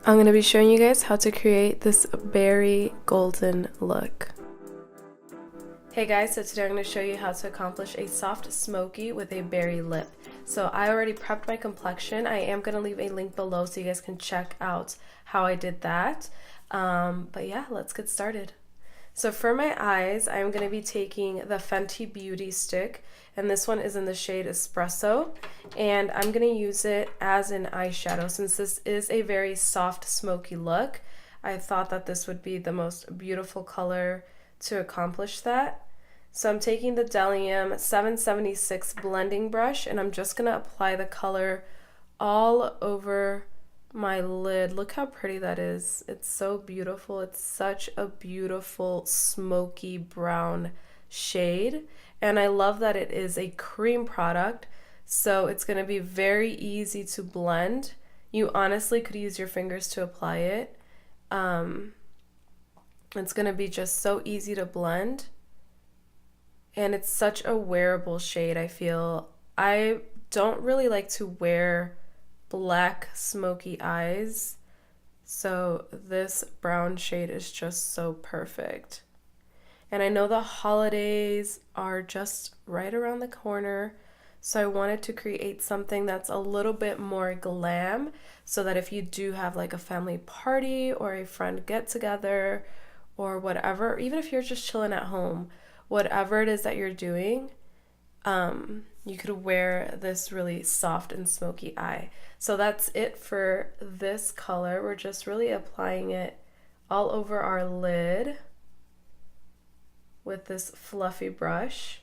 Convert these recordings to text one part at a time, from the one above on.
I'm going to be showing you guys how to create this berry golden look. Hey guys, so today I'm going to show you how to accomplish a soft smoky with a berry lip. So I already prepped my complexion. I am going to leave a link below so you guys can check out how I did that. But yeah, let's get started. So for my eyes, I'm going to be taking the Fenty Beauty Stick, and this one is in the shade Espresso, and I'm going to use it as an eyeshadow. Since this is a very soft, smoky look, I thought that this would be the most beautiful color to accomplish that. So I'm taking the Delium 776 blending brush, and I'm just going to apply the color all over my lid. Look how pretty that is. It's so beautiful. It's such a beautiful smoky brown shade, and I love that it is a cream product, so it's going to be very easy to blend. You honestly could use your fingers to apply it. It's going to be just so easy to blend, and it's such a wearable shade. I feel I don't really like to wear black smoky eyes, so this brown shade is just so perfect. And I know the holidays are just right around the corner, so I wanted to create something that's a little bit more glam, so that if you do have like a family party or a friend get together or whatever, even if you're just chilling at home, whatever it is that you're doing, you could wear this really soft and smoky eye. So that's it for this color. We're just really applying it all over our lid with this fluffy brush.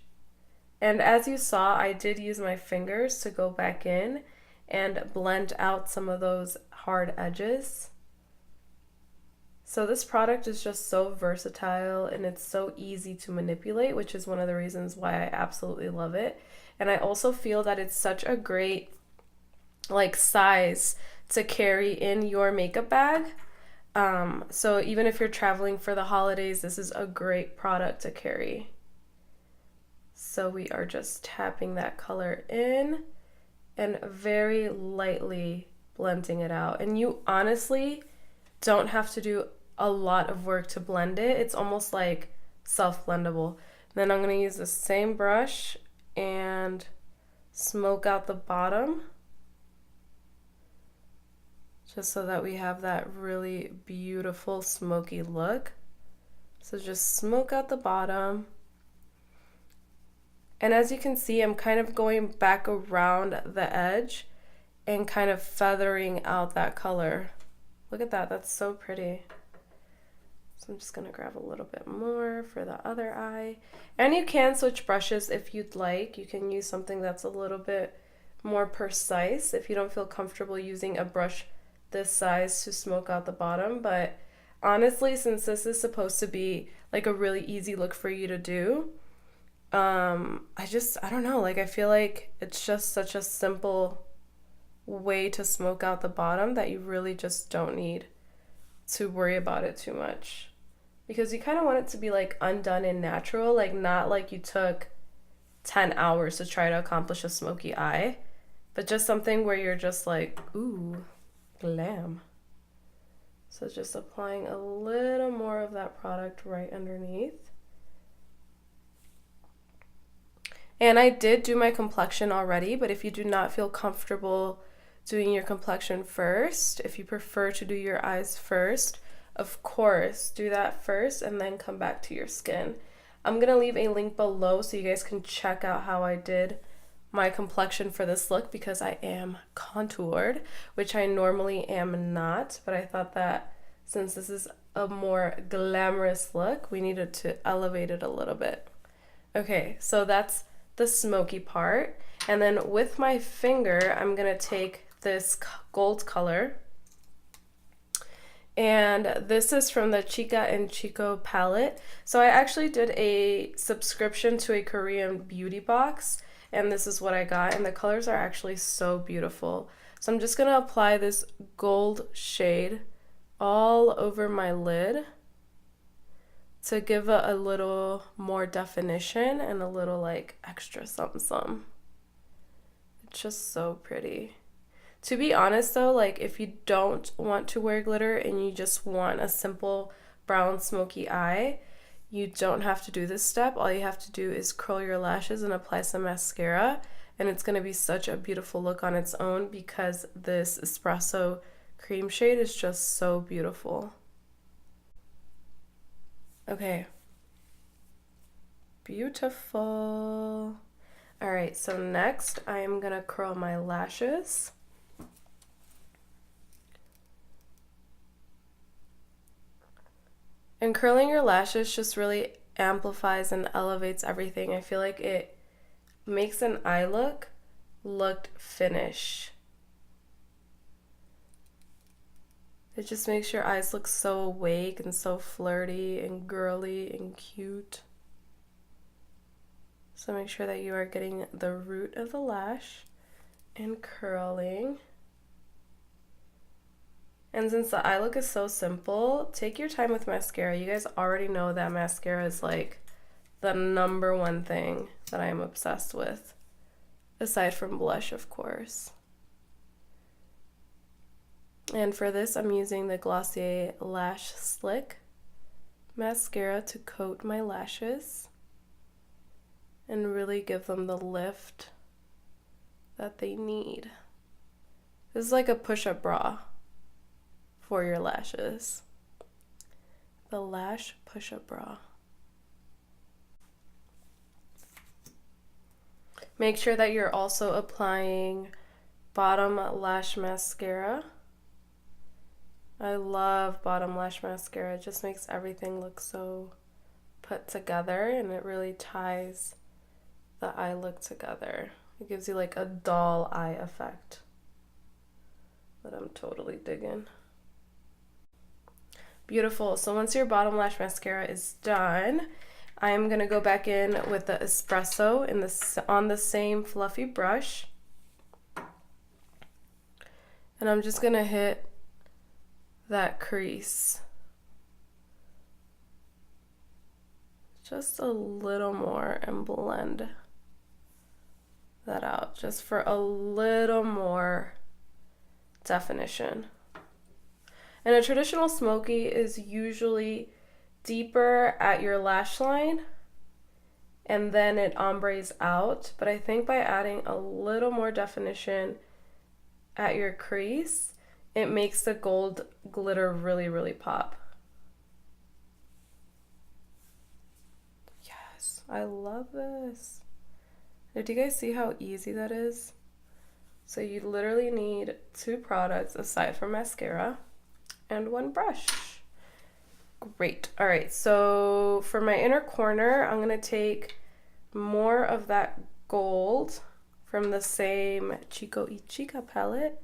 And as you saw, I did use my fingers to go back in and blend out some of those hard edges. So this product is just so versatile, and it's so easy to manipulate, which is one of the reasons why I absolutely love it. And I also feel that it's such a great like size to carry in your makeup bag. So even if you're traveling for the holidays, this is a great product to carry. So we are just tapping that color in and very lightly blending it out. And you honestly don't have to do a lot of work to blend it. It's almost like self-blendable. Then I'm going to use the same brush and smoke out the bottom, just so that we have that really beautiful smoky look. So just smoke out the bottom. And as you can see, I'm kind of going back around the edge and kind of feathering out that color. Look at that, that's so pretty. So I'm just gonna grab a little bit more for the other eye. And you can switch brushes if you'd like. You can use something that's a little bit more precise if you don't feel comfortable using a brush this size to smoke out the bottom. But honestly, since this is supposed to be like a really easy look for you to do, I don't know, like I feel like it's just such a simple way to smoke out the bottom that you really just don't need to worry about it too much, because you kind of want it to be like undone and natural, like not like you took 10 hours to try to accomplish a smoky eye, but just something where you're just like, ooh, glam. So just applying a little more of that product right underneath. And I did do my complexion already, but if you do not feel comfortable doing your complexion first, if you prefer to do your eyes first, of course, do that first and then come back to your skin. I'm going to leave a link below so you guys can check out how I did my complexion for this look, because I am contoured, which I normally am not, but I thought that since this is a more glamorous look, we needed to elevate it a little bit. Okay, so that's the smoky part. And then with my finger, I'm going to take this gold color, and this is from the CHICA and CHICO palette. So I actually did a subscription to a Korean beauty box, and this is what I got, and the colors are actually so beautiful. So I'm just going to apply this gold shade all over my lid to give it a little more definition and a little like extra something. It's just so pretty. To be honest though, like if you don't want to wear glitter and you just want a simple brown smoky eye, you don't have to do this step. All you have to do is curl your lashes and apply some mascara, and it's going to be such a beautiful look on its own because this espresso cream shade is just so beautiful. Okay. Beautiful. All right, so next I am going to curl my lashes. And curling your lashes just really amplifies and elevates everything. I feel like it makes an eye look finished. It just makes your eyes look so awake and so flirty and girly and cute. So make sure that you are getting the root of the lash and curling. And since the eye look is so simple, take your time with mascara. You guys already know that mascara is like the #1 thing that I am obsessed with, aside from blush, of course. And for this, I'm using the Glossier Lash Slick mascara to coat my lashes and really give them the lift that they need. This is like a push-up bra for your lashes. The Lash push-up bra. Make sure that you're also applying bottom lash mascara. I love bottom lash mascara. It just makes everything look so put together, and it really ties the eye look together. It gives you like a doll eye effect that I'm totally digging. Beautiful. So once your bottom lash mascara is done, I am going to go back in with the espresso on the same fluffy brush. And I'm just going to hit that crease just a little more and blend that out just for a little more definition. And a traditional smoky is usually deeper at your lash line and then it ombres out, but I think by adding a little more definition at your crease, it makes the gold glitter really, really pop. Yes, I love this. Did you guys see how easy that is? So you literally need 2 products aside from mascara and 1 brush. Great. All right, so for my inner corner, I'm gonna take more of that gold from the same CHICO palette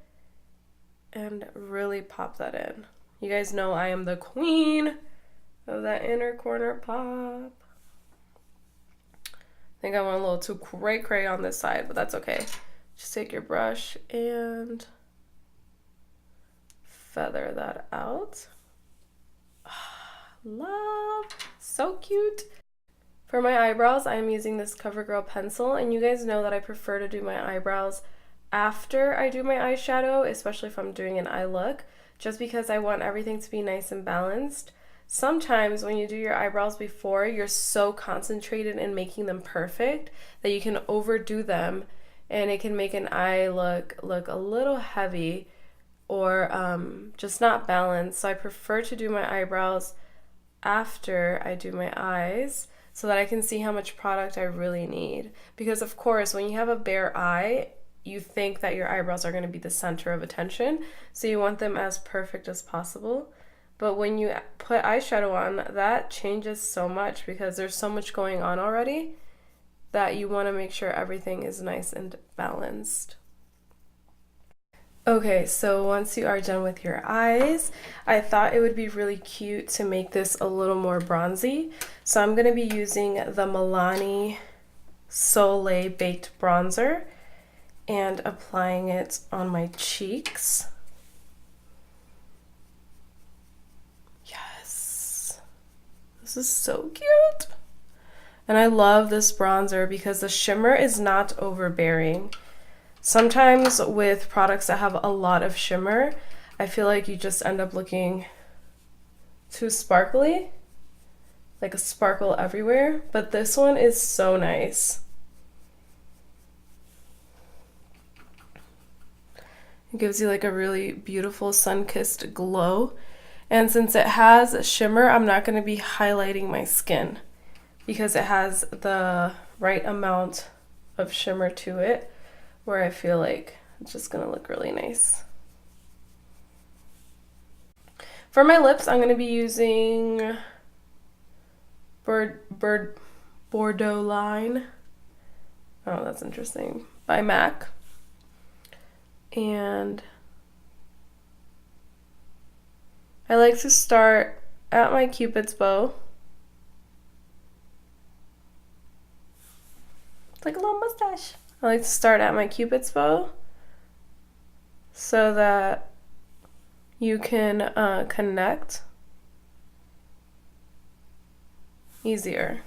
and really pop that in. You guys know I am the queen of that inner corner pop. I think I went a little too cray on this side, but that's okay. Just take your brush and feather that out. Love, so cute. For my eyebrows, I'm using this CoverGirl pencil, and you guys know that I prefer to do my eyebrows after I do my eyeshadow, especially if I'm doing an eye look, just because I want everything to be nice and balanced. Sometimes when you do your eyebrows before, you're so concentrated in making them perfect that you can overdo them, and it can make an eye look a little heavy or just not balanced. So I prefer to do my eyebrows after I do my eyes so that I can see how much product I really need. Because of course, when you have a bare eye, you think that your eyebrows are going to be the center of attention, so you want them as perfect as possible. But when you put eyeshadow on, that changes so much because there's so much going on already that you want to make sure everything is nice and balanced. Okay, so once you are done with your eyes, I thought it would be really cute to make this a little more bronzy. So I'm going to be using the MILANI Soleil Baked Bronzer and applying it on my cheeks. Yes, this is so cute. And I love this bronzer because the shimmer is not overbearing. Sometimes with products that have a lot of shimmer, I feel like you just end up looking too sparkly, like a sparkle everywhere, but this one is so nice. It gives you like a really beautiful sun-kissed glow. And since it has shimmer, I'm not going to be highlighting my skin because it has the right amount of shimmer to it where I feel like it's just going to look really nice. For my lips, I'm going to be using Bordeaux Line. Oh, that's interesting. By MAC. And I like to start at my Cupid's bow. It's like a little mustache. I like to start at my Cupid's bow so that you can connect easier.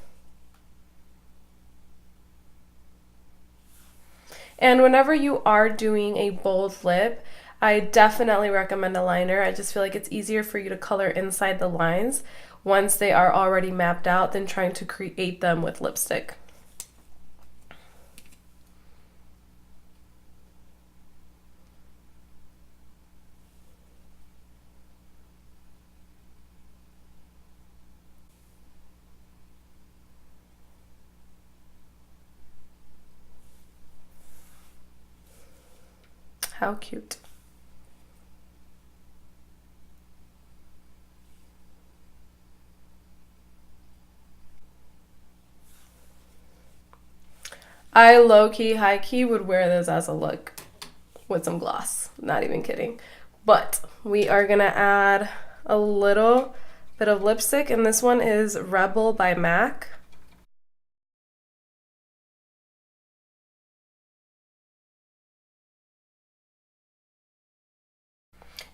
And whenever you are doing a bold lip, I definitely recommend a liner. I just feel like it's easier for you to color inside the lines once they are already mapped out than trying to create them with lipstick. How cute. I low-key, high-key would wear this as a look with some gloss. Not even kidding. But we are gonna add a little bit of lipstick, and this one is Rebel by MAC.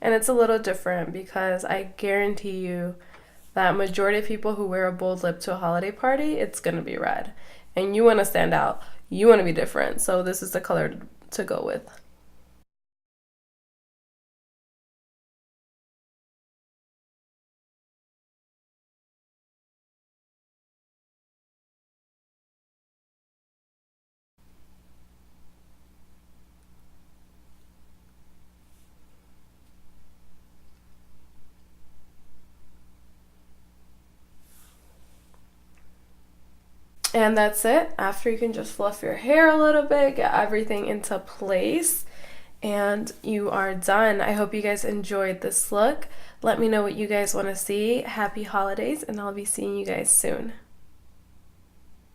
And it's a little different because I guarantee you that majority of people who wear a bold lip to a holiday party, it's gonna be red. And you wanna stand out. You wanna be different. So this is the color to go with. And that's it. After, you can just fluff your hair a little bit, get everything into place, and you are done. I hope you guys enjoyed this look. Let me know what you guys want to see. Happy holidays, and I'll be seeing you guys soon.